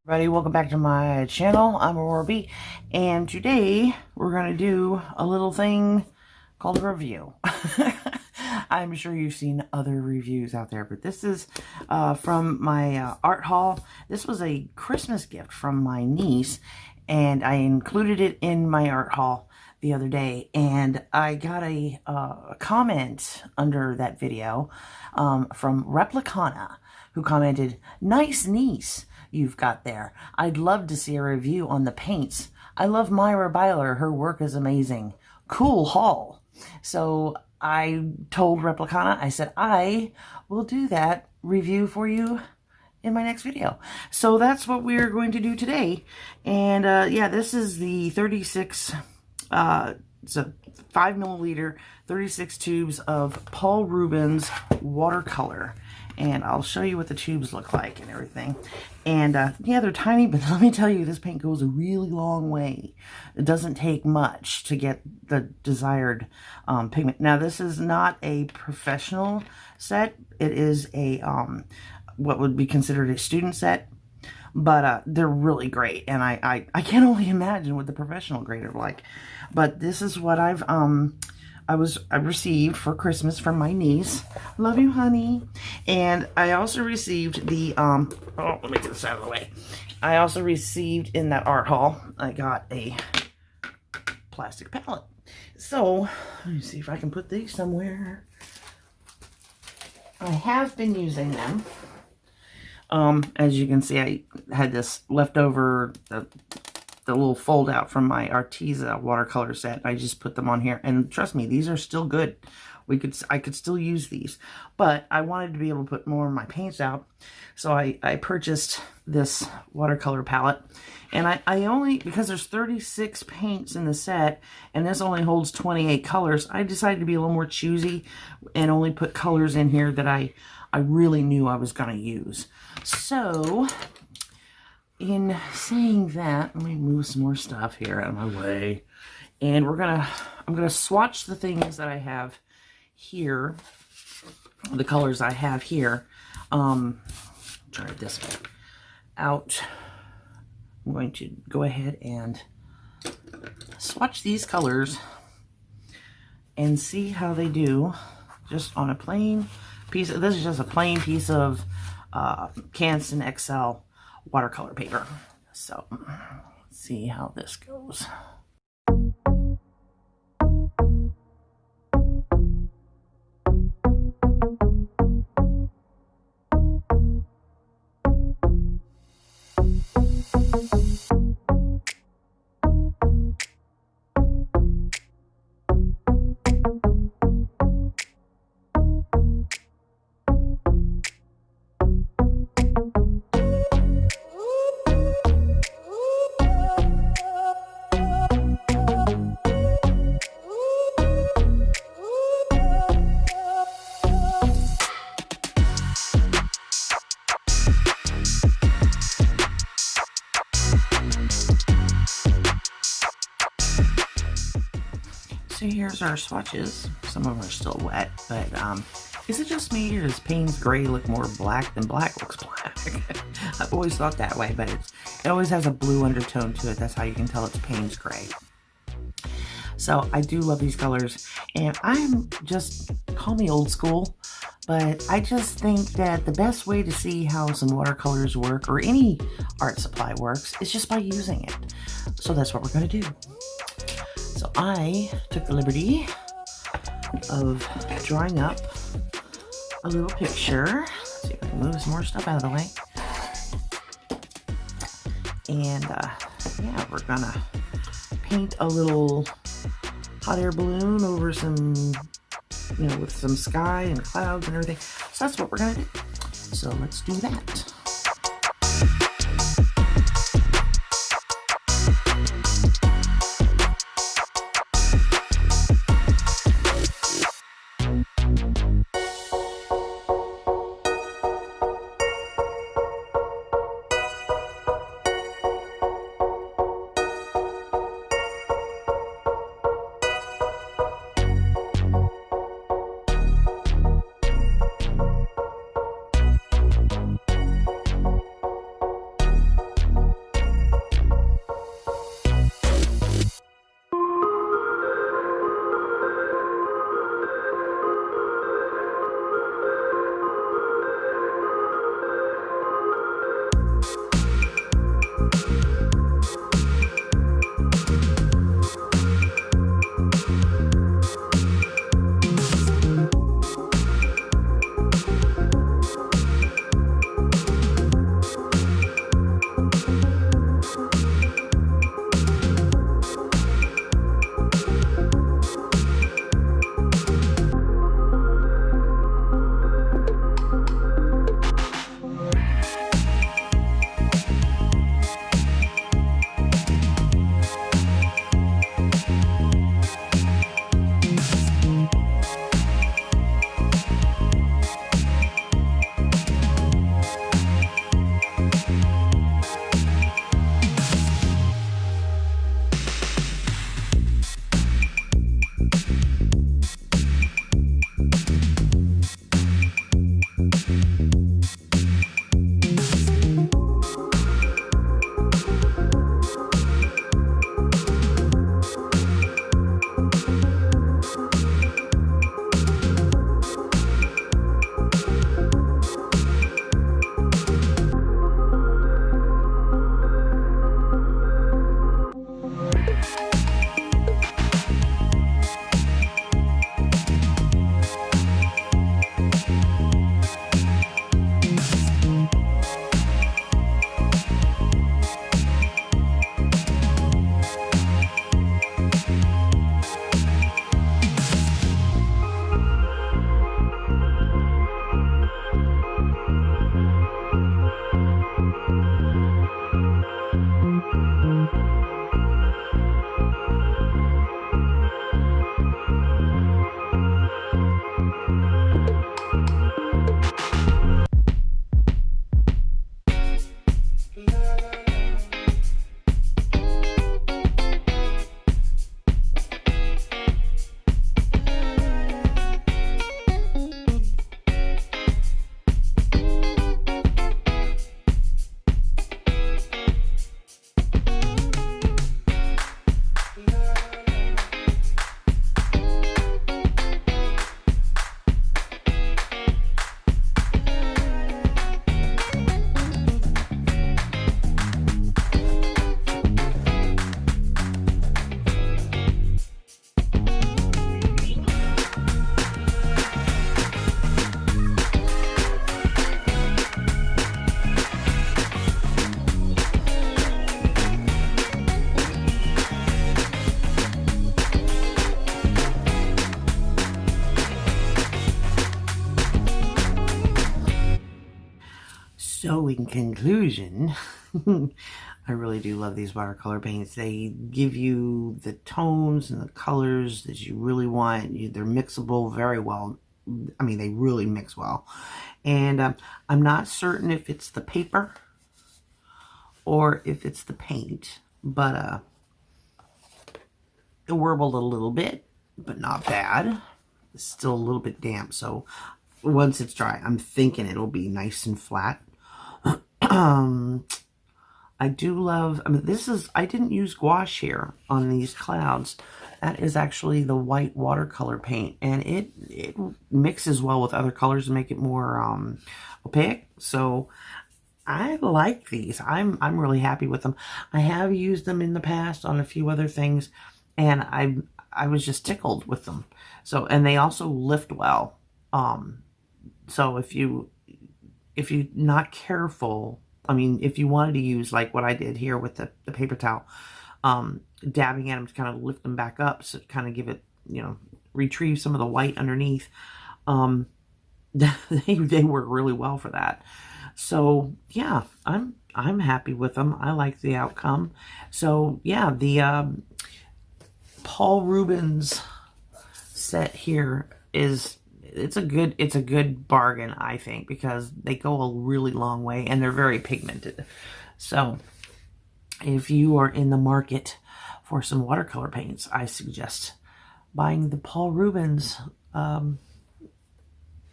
Everybody, welcome back to my channel. I'm Aurora, and today we're going to do a little thing called a review. I'm sure you've seen other reviews out there, but this is from my art haul. This was a Christmas gift from my niece, and I included it in my art haul the other day, and I got a comment under that video from Replicana, who commented, "Nice niece you've got there. I'd love to see a review on the paints. I love Myra Byler. Her work is amazing. Cool haul." So I told Replicana, I said, I will do that review for you in my next video. So that's what we're going to do today. And yeah, this is the 36, it's a 5 milliliter, 36 tubes of Paul Rubens watercolor. And I'll show you what the tubes look like and everything. And yeah, they're tiny, but let me tell you, this paint goes a really long way. It doesn't take much to get the desired pigment. Now, this is not a professional set. It is a what would be considered a student set. But they're really great, and I can only imagine what the professional grade are like. But this is what I received for Christmas from my niece. Love you, honey. And I also received the oh, let me get this out of the way. I also received in that art haul, I got a plastic palette. So let me see if I can put these somewhere. I have been using them. As you can see, I had this leftover, the little fold out from my Arteza watercolor set. I just put them on here, and trust me, these are still good. I could still use these, but I wanted to be able to put more of my paints out, so I purchased this watercolor palette. And I only, because there's 36 paints in the set, and this only holds 28 colors, I decided to be a little more choosy and only put colors in here that I really knew I was going to use. So, in saying that, let me move some more stuff here out of my way. And I'm gonna swatch the things that I have here, the colors I have here. Try it this way. Out. I'm going to go ahead and swatch these colors and see how they do just on a plain piece. This is just a plain piece of Canson XL watercolor paper. So let's see how this goes. So here's our swatches. Some of them are still wet, but is it just me, or does Payne's Gray look more black than black looks black? I've always thought that way, but it always has a blue undertone to it. That's how you can tell it's Payne's Gray. So I do love these colors, and I'm just, call me old school, but I just think that the best way to see how some watercolors work, or any art supply works, is just by using it. So that's what we're going to do. So I took the liberty of drawing up a little picture. Let's see if I can move some more stuff out of the way. And yeah, we're gonna paint a little hot air balloon over some, you know, with some sky and clouds and everything. So that's what we're gonna do. So let's do that. So in conclusion, I really do love these watercolor paints. They give you the tones and the colors that you really want. They're mixable very well. I mean, they really mix well. And I'm not certain if it's the paper or if it's the paint, but it warbled a little bit, but not bad. It's still a little bit damp, so once it's dry, I'm thinking it'll be nice and flat. I do love, I mean, I didn't use gouache here on these clouds. That is actually the white watercolor paint, and it mixes well with other colors to make it more opaque. So I like these. I'm really happy with them. I have used them in the past on a few other things, and I was just tickled with them. So, and they also lift well. So if you're not careful, I mean, if you wanted to use like what I did here with the paper towel, dabbing at them to kind of lift them back up, so to kind of give it, you know, retrieve some of the white underneath, they work really well for that. So yeah, I'm happy with them. I like the outcome. So yeah, the Paul Rubens set here it's a good bargain, I think, because they go a really long way and they're very pigmented. So if you are in the market for some watercolor paints, I suggest buying the Paul Rubens. And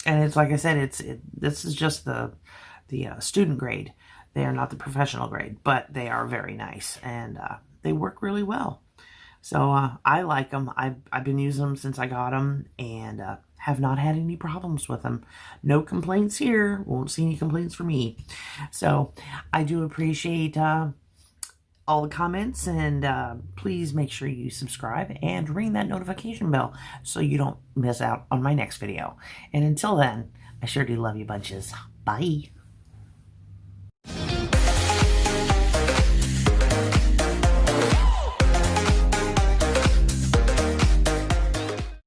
it's like I said, this is just the student grade. They are not the professional grade, but they are very nice, and they work really well. So I like them. I've been using them since I got them, and have not had any problems with them. No complaints here. Won't see any complaints from me. So I do appreciate all the comments, and please make sure you subscribe and ring that notification bell so you don't miss out on my next video. And until then, I sure do love you bunches. Bye.